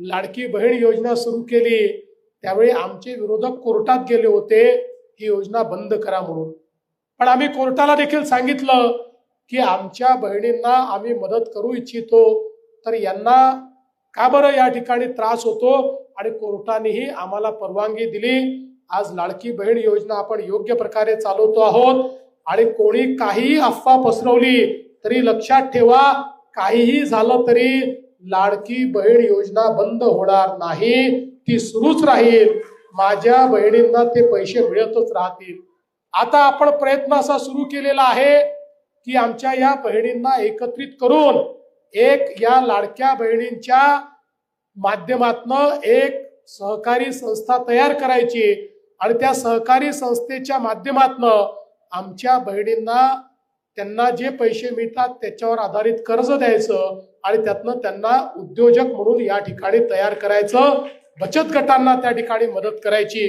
लाडकी बहीण योजना सुरू केली त्यावेळी आमचे विरोधक कोर्टात गेले होते ही योजना बंद करा म्हणून। पण आम्ही कोर्टाला देखील सांगितलं की आमच्या बहिणींना आम्ही मदत करू इच्छितो तर यांना का बरं या ठिकाणी त्रास होतो, आणि कोर्टानेही आम्हाला परवानगी दिली। आज लाडकी बहीण योजना आपण योग्य प्रकारे चालवतो आहोत आणि कोणी काहीही अफवा पसरवली तरी लक्षात ठेवा, काहीही झालं तरी लाडकी बहीण योजना बंद होणार नाही, ती सुरूच राहील। माझ्या बहिणींना ते पैसे मिळतच राहतील। आता आपण प्रयत्न असा सुरू केलेला आहे की आमच्या या बहिणींना एकत्रित करून एक या लाडक्या बहिणींच्या माध्यमातून एक सहकारी संस्था तयार करायची आणि त्या सहकारी संस्थेच्या माध्यमातून आमच्या बहिणींना त्यांना जे पैसे मिळतात त्याच्यावर आधारित कर्ज द्यायचं आणि त्यातनं त्यांना उद्योजक म्हणून या ठिकाणी तयार करायचं, बचत गटांना त्या ठिकाणी मदत करायची।